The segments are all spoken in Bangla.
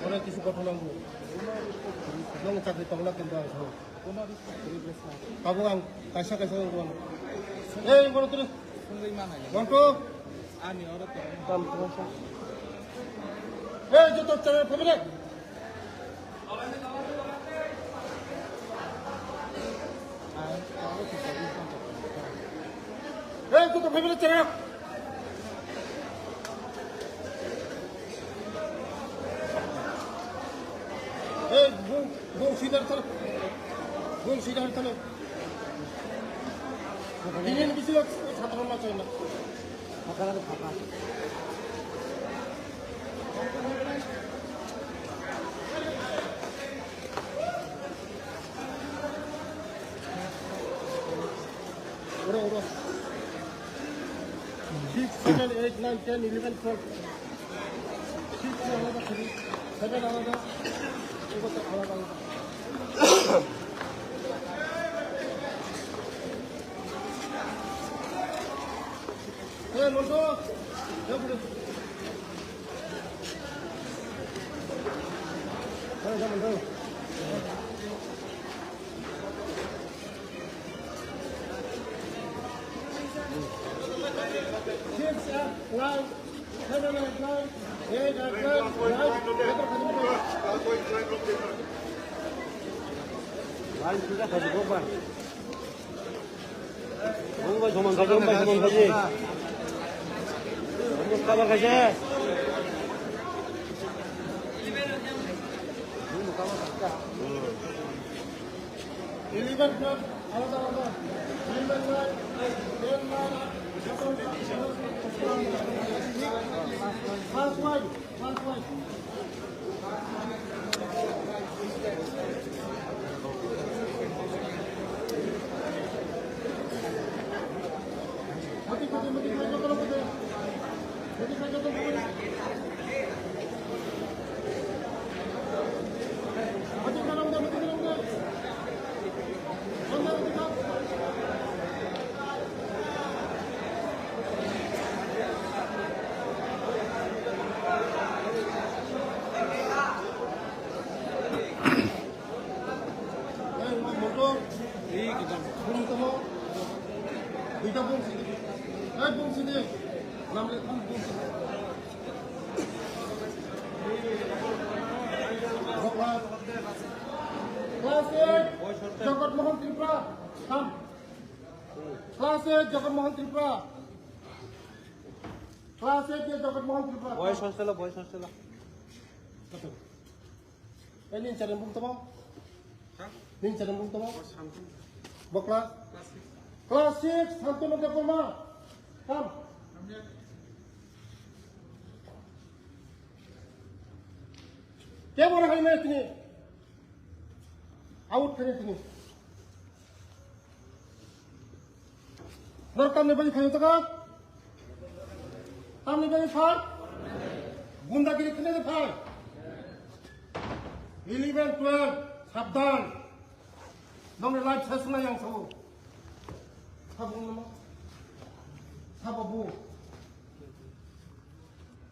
অনেক কিছু ঘটনা nông chặt thì tổng là tiền đời thôi kamu ang kaisa ngomong ngono terus ngono ani orang tam terus joto cara pemilik joto pemilik cara Bung sidar talo. Ini bisa satu rumah China. Makanan apa? Ura. 6, 7, 8, 9, 10, 11, 12. 6 alada 7 alada. 이것도 알아봐. 먼저 여보세요. 잠깐만 더. বয়স হচ্ছিল nin cari bung tamo nin cari bung tamo bokla kelas 6 santu nanti koma kam क्या बोला है मैं इतनी आउट करे इतनी नरकम ने बड़ी खाई तो का हमने बड़ी खाई गुंडागिरी करने दे खाई 11, 12 सावधान नोंनि life Cessna yang sabu sabu nama sabu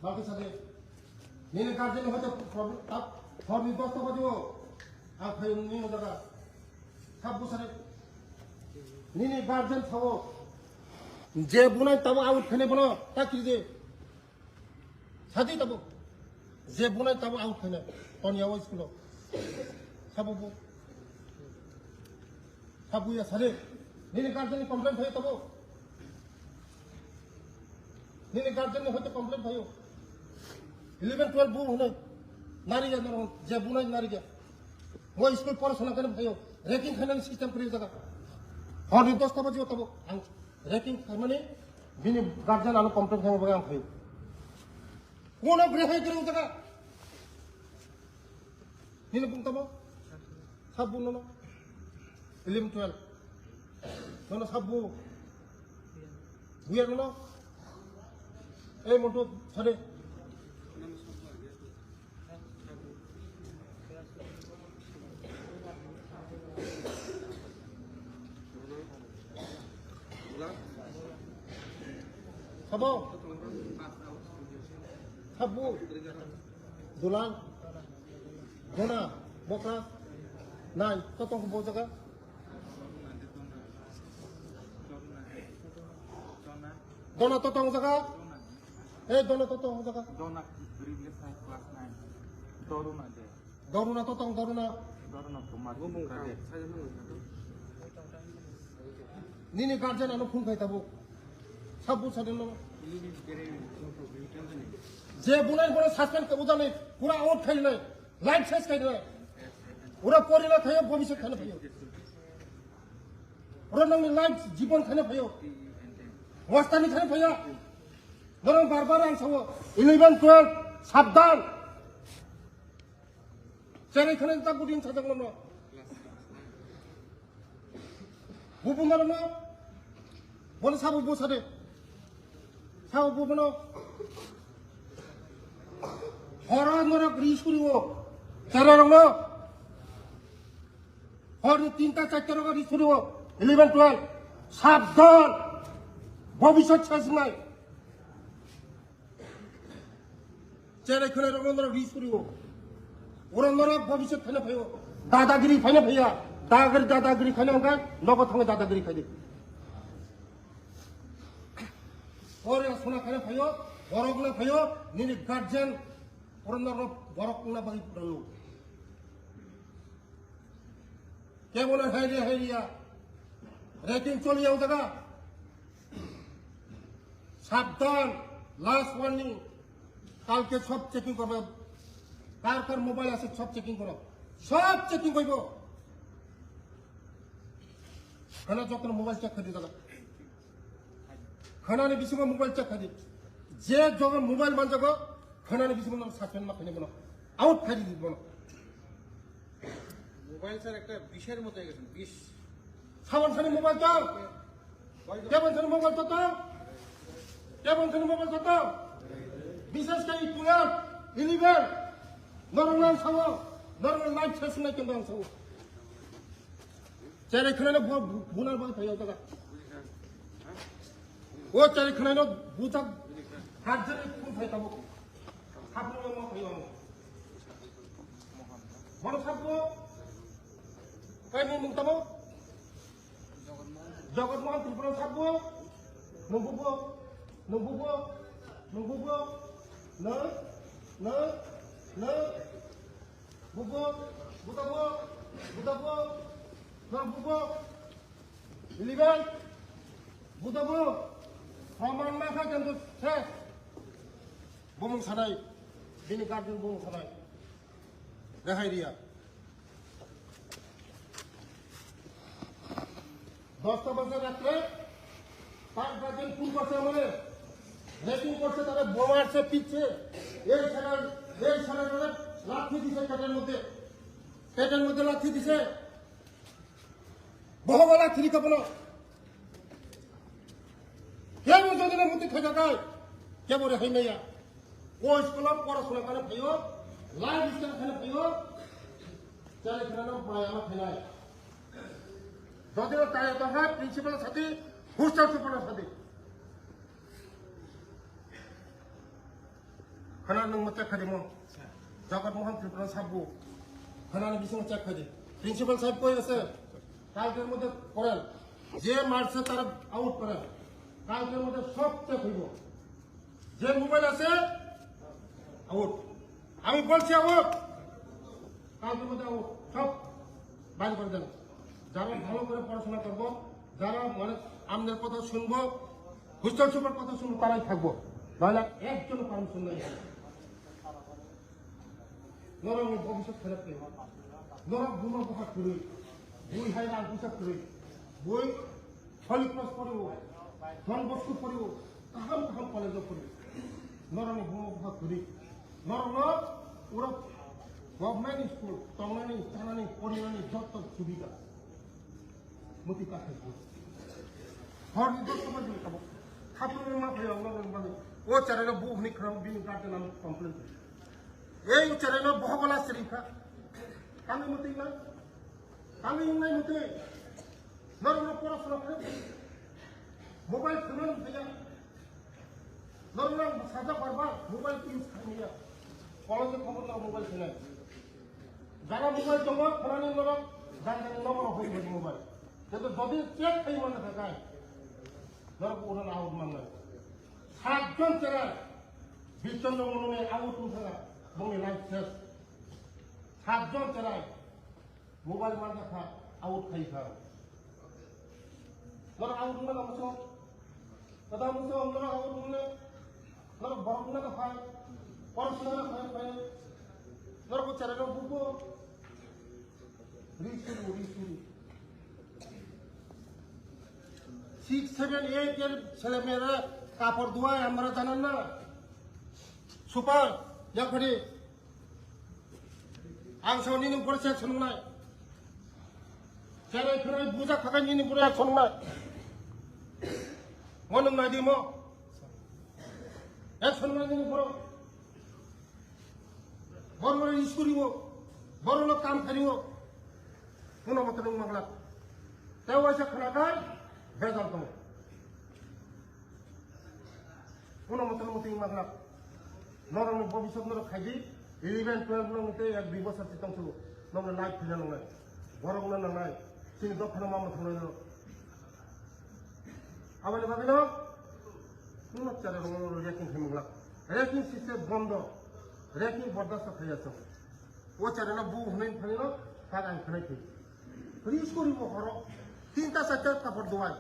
बाकी सारे नीने गार्जियन होते प्रॉब्लम आप फॉर निर्दोष तो बदियो आप भाई नहीं हो जाएगा सब सारे नीने गार्जियन था वो जे बुनाई तब आउट फने बनो ताकि जे शादी तब जे बुनाई तब आउट फने पनिया वो स्कूलो साबु या सारे नीने गार्जियन कंप्लेंट है तब नीने गार्जियन होते कंप्लेंट है 11, 12 बु हुने नारी जा नरो जे बुनाई नारी जा वो स्कूल पढ़ाशोना करने भयो रैंकिंग खाने सिस्टम करे जगह और निर्दोष तब जो तब रैंकिंग खाने बिनि गार्जियन आलो कंप्लेंट खाने बगा भयो कोन ग्रह है करे जगह नीने बुं तब 사부 너너 11, 12 너너 사부 위에 너너 에 모두 차례 사부 사부 도랑 도나 뭐가 나이 또또 보자가 도나 또또 보자가 에 도나 또또 보자가 Dona previous class 9. Doruna de. 도루나 또또 도루나 Doruna Kumar. 니네 가르쳐 나는 폰 가있다고 사부 차례는 যে বুনাই বড় সাসপেন্ড করবো জানে পুরা আউট খাই নাই লাইফ শেষ খাই নাই ওরা পরিণত হয়ে ভবিষ্যৎ খানে ভাইও ওরা নংনি লাইফ জীবন খানে ভাইও ওয়াস্তানি খানে ভাইয়া বরং বারবার আং সাবো 11 12 সাবধান চেরে খানে তা গুডিং সাজাগলো ন বুবুঙ্গালো ন বলে সাবু বসাদে সাবু বুবনো হরনরক রিসুরিও চাররং হর তিনটা চারটা রকম রিসুরিও 11 12 সাবধান ভবিষ্যৎ শেষ নাই চেরে খনে রকম রিসুরিও ওরনরক ভবিষ্যৎ খানে ভাইও দাদাগিরি খানে ভাইয়া দাদাগিরি খানে অঙ্কা নগদ থাঙ্গে দাদাগিরি খাই ওরে সোনা খানে ভাইও বড়গুলো ভাইও নিনি গার্জেন ওরনর বড়কুনা বাকি পুরানো কেমন হাইরিয়া রেটিং চলে যাও জায়গা সাবধান লাস্ট ওয়ার্নিং কালকে সব চেকিং করবে কার কার মোবাইল আছে সব চেকিং করো সব চেকিং করব খানা যখন মোবাইল চেক করে দাদা খানা বেশি মোবাইল চেক করে যে যখন মোবাইল মান যাবো খানা বেশি সাসপেন্ড মা খাই বলো আউট খাই দিব বলো মোবাইল স্যার একটা বিষের মতো হয়ে গেছে বিষ সাবান খানি মোবাইল চাও কেমন খানি মোবাইল তো কেমন খানি মোবাইল তো বিশেষ করে 12 11 নরমাল সাবো নরমাল লাইফ শেষ নাই কিন্তু সাবো চেরে খানে বুনার বাদ খাই দাদা ও চেরে খানে বুঝা হাত ধরে কোন খাই তাবো সাবু মো খাই বড় সাবু কাই মুং তাবো জগৎমোহন ত্রিপুরা সাবু নবুবো না না না বুবো বুতাবো না বুবো ইলিগাল বুতাবো সমান না খা কিন্তু শেষ বমুং সানাই দিনে গার্জেন বমুং সানাই দেখাই দিয়া 10টা বছর রাত্রে 5 গার্জেন ফোন করছে আমাদের রেটিং করছে তারা বোমা আসছে পিচ্ছে এই সারা লাথি দিছে পেটের মধ্যে লাথি দিছে বহু লাথি কাপড় কেমন যোজনের মধ্যে খেতে গায় কেমন হাই মাইয়া ও স্কুল পড়াশোনা করে ভাইও লাইফ স্টাইল খানে ভাইও চালে খানো পড়ায় আমার খানায় যদিও তাই তো হয় প্রিন্সিপালের সাথে হোস্টেল সুপারের সাথে খানা নং চেক খাদিমো জগৎমোহন ত্রিপুরা সাবু খানা বিসং চেক খাদি প্রিন্সিপাল সাহেব কই আছে কালকের মধ্যে করেন যে মারছে তারা আউট করেন কালকের মধ্যে সব চেক হইব যে মোবাইল আছে আউট আমি বলছি আউট কালকের মধ্যে আউট সব বাইর করে দেন যারা ভালো করে পড়াশোনা করবো যারা মানে আমাদের কথা শুনবো হোস্টেল সুপার কথা শুনবো তারাই থাকবো নাহলে একজন পারমিশন নেই নরম ভবিষ্যৎ খারাপ নেই নরম গুণা প্রকাশ করি বই হাই রাগ পোশাক করি বই ছলি ক্রস করিব ধন বস্তু করিব কাহাম কলেজ করিব নরম গুণ প্রকাশ করি নরম ওরা গভর্নমেন্ট স্কুল টংনানি থানানি পরিমাণি যত সুবিধা মতি কাছে হর নির্দিষ্ট করে খাবো খাপুরের মা ভাই মানে ও চ্যানেলে বহু খারাপ বিন কাটে নাম কমপ্লেন এই চ্যানেলে বহগলা শরীফা কামি মতি না কামি নাই মতি নরম পড়াশোনা করে মোবাইল ফোন থেকে নরম সাজা করবা মোবাইল ইউজ খাইয়া কলেজে খবর নাও মোবাইল ফোনে যারা মোবাইল দङ ফোনানি নরম জানতে নম্বর হইবে মোবাইল কিন্তু যদি চেক খাই মানে থাকায় নরম ওরা আউট মানলে 7 জন চ্যানেল বিচন্দ্র মনে আউট উঠা বঙ্গে লাইভ শেষ 7 জন চ্যানেল মোবাইল মান দেখা আউট খাই খা নরম আউট না আমসো দাদা আমসো নরম আউট মনে নরম বড় না খায় পড়াশোনা খায় নরম চ্যানেল বুকো রিসুরি 6, 7, 8 এর ছেলে মেয়েরা কাপড় ধোয়ায় আমরা জানেন না সুপার যখন আংশ নিয়ে পড়েছে শুনুন না ছেলে ফেরাই বোঝা থাকা নিয়ে পড়ে শুনুন না মনে নাই দিম এক শুনুন নিয়ে পড়ো বড় বড় স্কুলিব বড় লোক কাম করিব কোনো মতো মাগলা তেও এসে খানা খায় বেজাল কম কোনো মতো মাগলা নরম ভবিষ্যৎ নর খাইজি 11, 12 মতে 1-2 বছর চিন্তা ছিল নমলে লাইফ ফিরে নয় বড় গুলো নাই তিনি দক্ষিণ মামা থাকল আবার ভাবি না কোন চারে রেকিং খাইমগলা রেকিং সিস্টেম বন্ধ রেকিং বরদাস্ত খাই আছে ও চারে না বউ হনাই খাই না তার আই খাই খাই রিস করিব হর 3টা 4টা কাপড় ধোয়ায়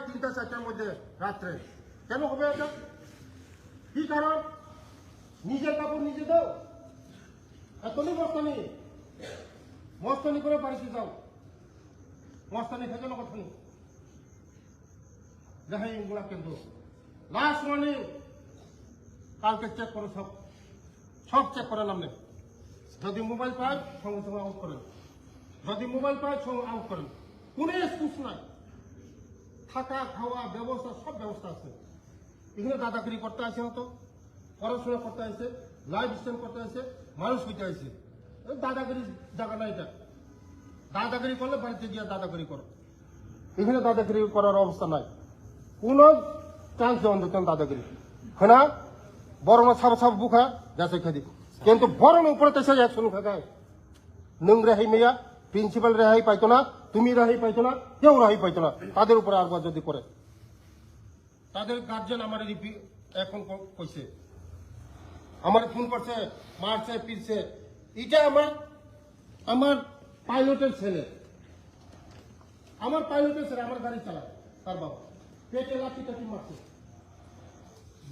3টা 4টার মধ্যে রাত্রে কেন হবে এটা কি কারণ নিজের কাপড় নিজে দাও এতনি মস্তানি করে বাড়িতে যাও মস্তানি খেতে না কথা নেই দেখাই এগুলা কিন্তু লাস্ট মর্নিং কালকে চেক করো সব চেক করে নামলে যদি মোবাইল পায় সঙ্গে সঙ্গে আউট করেন যদি মোবাইল পায় সঙ্গে আউট করেন কোনো এক্সকিউজ নাই থাকা খাওয়া ব্যবস্থা সব ব্যবস্থা আছে এখানে দাদাগিরি করতে আসে হতো পড়াশোনা করতে আসে লাইফ স্টাইল করতে আসে মানুষ হইতে আসে দাদাগিরি জায়গা না এটা দাদাগিরি করলে বাড়িতে গিয়ে দাদাগিরি করো এখানে দাদাগিরি করার অবস্থা নাই কোনো চান্স দেওয়া দিতেন দাদাগিরি হ্যাঁ না বড় না সাব বুখা যাচ্ছে খেদি কিন্তু বড় উপরে তো সে অ্যাকশন খায় নং রেহাই মেয়া প্রিন্সিপাল রেহাই পাইতো না তুমি রেহাই পাইতো না কেউ রেহাই পাইতো না তাদের উপরে আরবার যদি করে তাদের গার্জেন আমার এখন কইছে আমার ফোন করছে মারছে পিরছে এটা আমার পাইলটের ছেলে আমার গাড়ি চালায় তার বাবা পেটে লাঠি টাঠি মারছে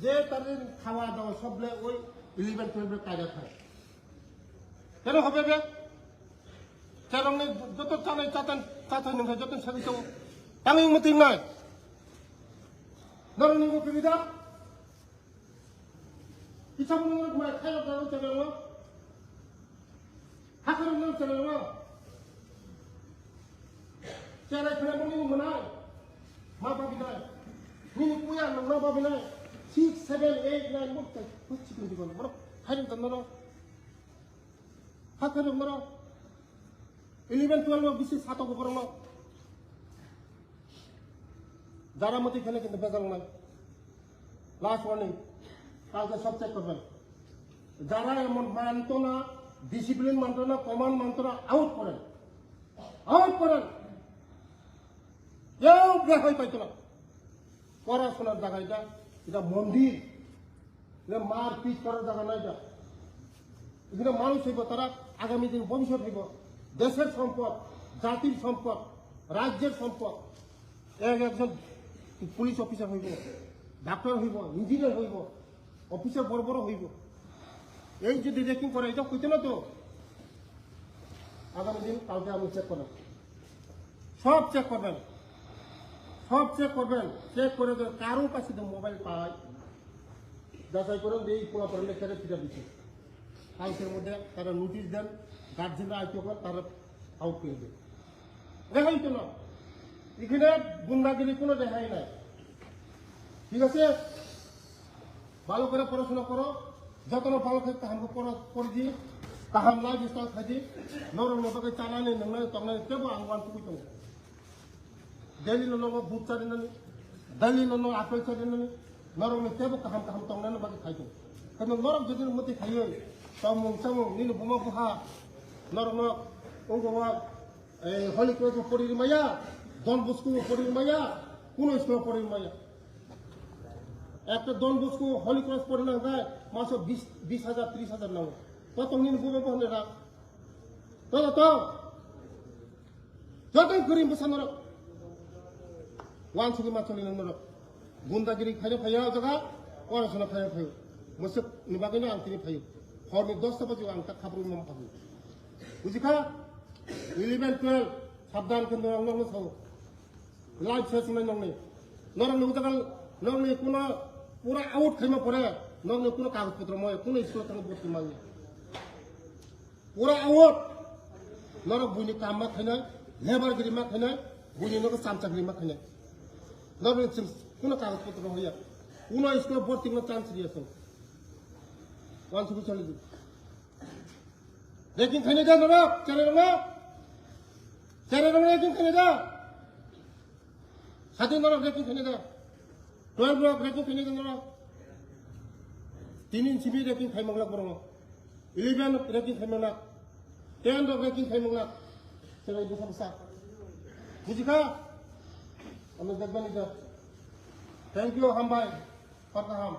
যে তাদের খাওয়া দাওয়া সবলে ওই 11, 12 কাজা খায় কেন হবে বে সেরকম যত চালাই চাচাই নেই যত সাথে তামি মতি নাই নরম সুবিধা ইচ্ছা মনে খাইলো দাও চলে না হাতের মনে চলে না চেরাই ফেলে মনে মনায় মা বাবি নাই নিনি পুয়া মা বাবি নাই 6, 7, 8, 9 মতো হচ্ছে কিন্তু বড় খাইলো তো নরম হাতের নরম 11, 12 বেশি 7 উপর না যারা মতো খেলে কিন্তু বেজাল নাই লাস্ট ওয়ার্নিং কালকে সব চেক করবেন যারা এমন মানত না ডিসিপ্লিন মানত না কমান্ড মানত না আউট করেন কেউ বেহাই পাইতো না পড়াশোনার জায়গা এটা মন্দির এটা মার পিট করার জায়গা না এখানে মানুষ হইব তারা আগামী দিন ভবিষ্যৎ হইব দেশের সম্পদ জাতির সম্পদ রাজ্যের সম্পদ একজন পুলিশ অফিসার হইব ডাক্তার হইব ইঞ্জিনিয়ার হইব অফিসার বড় হইব এই যদি রেকিং করে এটা কইতে না তো আগামী দিন কালকে আমি চেক করবেন সব চেক করবেন চেক করে কারো কাছে মোবাইল পায় যাচাই করেন এই পোলা পড়লে ফিরে দিচ্ছে কালকের মধ্যে তারা নোটিশ দেন, গার্জেনরা আইতে করে তারা আউট করে দেন। রেহাই তো না, এখানে গুন্ডাগিরি কোনো রেহাই নাই। ঠিক আছে, ভালো করে পড়াশোনা করো, যতন ভালো থাকতে আমাকে করে দিই, তাহার না বিস্তার খাই নরম নতকে চালানি নয় তখন কেবো আঙ্গান টুকুই তো daily no boot charinani daily no apple charinani norong ni tebo kaham tongnan bagi khaitu kano norong jodi moti khayo samung ni buma buha norong ongo wa holy cross pori maya don busku pori maya kuno school pori maya একটা don busku holy cross pori na gaye maso 20,000 30,000 nawo to tongni buma buha ra to jotoy guri busanoro ওয়ান সুগি মাছলি নন্দর গুন্দাগিরি খাইলে ফাইয়া জায়গা পড়াশোনা ফাইয়া ফাইও মোসে নিবাগিনা আনতিনি ফাইও হরনি 10টা বাজে আনতা খাবরু মম খাবো বুঝিখা 11 12 সাবধান কেন্দ্র নং সাও লাইফ সেশন নংনি নরং নুজাগাল নংনি কোনো পুরা আউট খাইমা পড়ে নংনি কোনো কাগজপত্র ময় কোনো স্কুল থাকা ভর্তি মানি পুরা আউট নরং বুনি কামা খাইনাই লেবার গিরিমা খাইনাই বুনি নকে চামচাগিরিমা খাইনাই নরং কোনো কাগজপত্র হইয়া কোনো স্কুল ভর্তি কোনো চান্স দিয়েছে ওয়ান সুবি চলে দি রেকিং খাইনে দা নরক চলে রেকিং খাইনে দা স্বাধীন নরক রেকিং খাইনে দা 12 ব্লক রেকিং খাইনে দা নরক 3 ইঞ্চি রেকিং খাইমাংলা বরং 11 রেকিং খাইমাংলা 10 রেকিং খাইমাংলা চলে দি সমস্যা বুঝিখা আমি দেখবেন এটা থ্যাংক ইউ হামবাই পারকাহাম